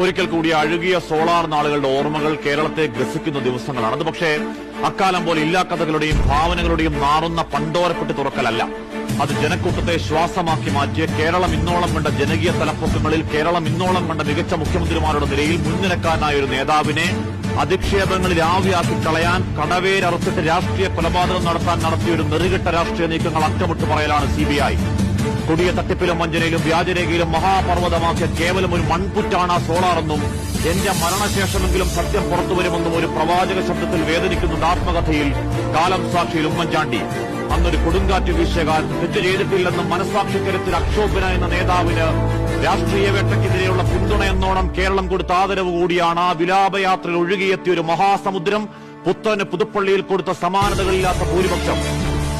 ഒരിക്കൽ കൂടി അഴുകിയ സോളാർ നാളുകളുടെ ഓർമ്മകൾ കേരളത്തെ ഗ്രസിക്കുന്ന ദിവസങ്ങളാണ്. അത് പക്ഷേ അക്കാലം പോലെ ഇല്ലാക്കഥകളുടെയും ഭാവനകളുടെയും നാറുന്ന പണ്ടോരപ്പെട്ട് തുറക്കലല്ല. അത് ജനക്കൂട്ടത്തെ ശ്വാസമാക്കി മാറ്റിയ കേരളം ഇന്നോളം കണ്ട ജനകീയ തലപ്പൊക്കങ്ങളിൽ കേരളം ഇന്നോളം കണ്ട മികച്ച മുഖ്യമന്ത്രിമാരുടെ നിലയിൽ മുൻനിരക്കാനായ ഒരു നേതാവിനെ അധിക്ഷേപങ്ങളിൽ ആവിയാക്കി കളയാൻ കടവേരറുത്തിട്ട് രാഷ്ട്രീയ കൊലപാതകം നടത്താൻ നടത്തിയ ഒരു നെറുകെട്ട രാഷ്ട്രീയ നീക്കങ്ങൾ അക്കമിട്ട് പറയലാണ് CBI. കൊടിയ തട്ടിപ്പിലും വഞ്ചനയിലും വ്യാജരേഖയിലും മഹാപർവ്വതമാക്കിയ കേവലം ഒരു മൺപുറ്റാണ് ആ സോളാറെന്നും എന്റെ മരണശേഷമെങ്കിലും സത്യം പുറത്തുവരുമെന്നും ഒരു പ്രവാചക ശബ്ദത്തിൽ വേദനിക്കുന്നുണ്ട് ആത്മകഥയിൽ കാലം സാക്ഷിയിൽ ഉമ്മൻചാണ്ടി. അന്നൊരു കൊടുങ്കാറ്റ് വീശകാൻ തെറ്റ് ചെയ്തിട്ടില്ലെന്നും മനസ്സാക്ഷിക്കരത്തിൽ അക്ഷോഭ്യന എന്ന നേതാവിന് രാഷ്ട്രീയ വേട്ടയ്ക്കെതിരെയുള്ള പിന്തുണയെന്നോണം കേരളം കൊടുത്ത ആദരവ് കൂടിയാണ് ആ വിലാപയാത്രയിൽ ഒഴുകിയെത്തിയ ഒരു മഹാസമുദ്രം പുത്രന് പുതുപ്പള്ളിയിൽ കൊടുത്ത സമാനതകളില്ലാത്ത ഭൂരിപക്ഷം.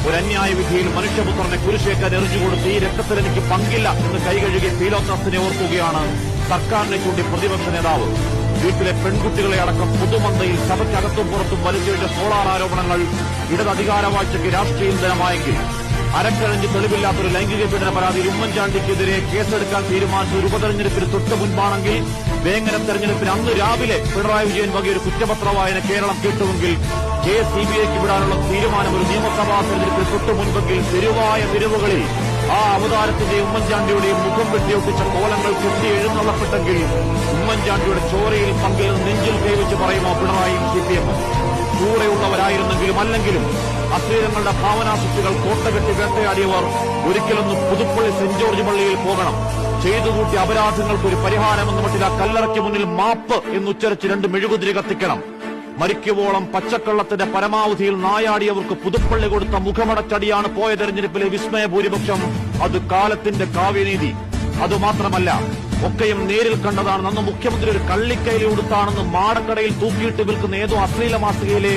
ഒരു അന്യായ വിധിയിൽ മനുഷ്യപുത്രനെ കുരിശേക്കാൻ എറിഞ്ഞുകൊടുത്ത് ഈ രക്തത്തിൽ എനിക്ക് പങ്കില്ല എന്ന് കൈകഴുകിയ പീലോത്രസിനെ ഓർക്കുകയാണ് സർക്കാരിനെ ചൂണ്ടി പ്രതിപക്ഷ നേതാവ്. വീട്ടിലെ പെൺകുട്ടികളെ അടക്കം പൊതുമന്തയിൽ സഭയ്ക്കകത്തും പുറത്തും വലിച്ചൊഴിച്ച സോളാർ ആരോപണങ്ങൾ ഇടത് അധികാരവാഴ്ചയ്ക്ക് രാഷ്ട്രീയ ഇന്ധനമായെങ്കിൽ അരക്കഴഞ്ഞ് തെളിവില്ലാത്തൊരു ലൈംഗിക പീഡന പരാതിയിൽ ഉമ്മൻചാണ്ടിക്കെതിരെ കേസെടുക്കാൻ തീരുമാനിച്ച ഒരു ഉപതെരഞ്ഞെടുപ്പിന് തൊട്ടു മുൻപാണെങ്കിൽ വേങ്ങരം തെരഞ്ഞെടുപ്പിന് അന്ന് രാവിലെ പിണറായി വിജയൻ വകയൊരു കുറ്റപത്ര വായന കേരളം കേട്ടുവെങ്കിൽ CBIക്ക് വിടാനുള്ള തീരുമാനം ഒരു നിയമസഭാ തെരഞ്ഞെടുപ്പിന് തൊട്ടു മുൻപെങ്കിൽ തെരുവായ തെരുവുകളിൽ ആ അവതാരത്തിന്റെയും ഉമ്മൻചാണ്ടിയുടെയും മുഖം വെട്ടിയൊട്ടിച്ച കോലങ്ങൾ കെട്ടി എഴുന്നള്ളപ്പെട്ടെങ്കിൽ ഉമ്മൻചാണ്ടിയുടെ ചോരയിൽ പങ്കിൽ നെഞ്ചിൽ കൈവച്ച് പറയുമോ പിണറായിയും CPM? കൂടെയുള്ളവരായിരുന്നെങ്കിലും അല്ലെങ്കിലും അശ്ലീലങ്ങളുടെ ഭാവനാസൃഷ്ടികൾ കോട്ടകെട്ടി വേട്ടയാടിയവർ ഒരിക്കലൊന്നും പുതുപ്പള്ളി സെന്റ് ജോർജ് പള്ളിയിൽ പോകണം. ചെയ്തുകൂട്ടിയ അപരാധങ്ങൾക്ക് ഒരു പരിഹാരമെന്ന മട്ടിൽ ആ കല്ലറയ്ക്ക് മുന്നിൽ മാപ്പ് എന്നുച്ചരിച്ച് 2 മെഴുകുതിരി കത്തിക്കണം. മരിക്കുവോളം പച്ചക്കള്ളത്തിന്റെ പരമാവധിയിൽ നായാടിയവർക്ക് പുതുപ്പള്ളി കൊടുത്ത മുഖമടച്ചടിയാണ് പോയ തെരഞ്ഞെടുപ്പിലെ വിസ്മയ ഭൂരിപക്ഷം. അത് കാലത്തിന്റെ കാവ്യനീതി. അതുമാത്രമല്ല, ഒക്കെയും നേരിൽ കണ്ടതാണ്. അന്ന് മുഖ്യമന്ത്രി ഒരു കള്ളിക്കൈലി ഉടുത്താണെന്ന് മാടക്കടയിൽ തൂക്കിയിട്ട് വിൽക്കുന്ന ഏതോ അശ്ലീല മാസികയിലെ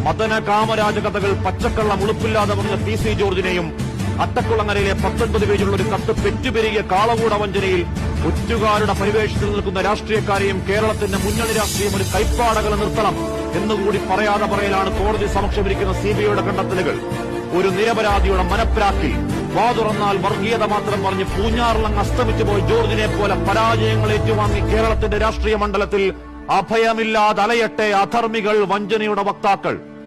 മദന കാമരാജ കഥകൾ പച്ചക്കള്ളം ഉളുപ്പില്ലാതെ പറഞ്ഞ PC ജോർജിനെയും അട്ടക്കുളങ്ങരയിലെ 19 പേജുള്ള ഒരു കത്ത് പെറ്റുപെരുകിയ കാളകൂട വഞ്ചനയിൽ ഒറ്റുകാരുടെ പരിവേഷത്തിൽ നിൽക്കുന്ന രാഷ്ട്രീയക്കാരെയും കേരളത്തിന്റെ മുന്നണി രാഷ്ട്രീയം ഒരു കൈപ്പാടകൾ നിർത്തണം എന്നുകൂടി പറയാതെ പറയലാണ് കോടതി സമക്ഷമിരിക്കുന്ന CBIയുടെ കണ്ടെത്തലുകൾ. ഒരു നിരപരാധിയുടെ മനപ്രാക്കിൽ വാതുറന്നാൽ വർഗീയത മാത്രം പറഞ്ഞ് പൂഞ്ഞാറിലങ്ങ് അസ്തമിച്ചു പോയി ജോർജിനെ പോലെ പരാജയങ്ങൾ ഏറ്റുവാങ്ങി കേരളത്തിന്റെ രാഷ്ട്രീയ മണ്ഡലത്തിൽ അഭയമില്ലാതെ അലയട്ടെ അധർമ്മികൾ, വഞ്ചനയുടെ വക്താക്കൾ.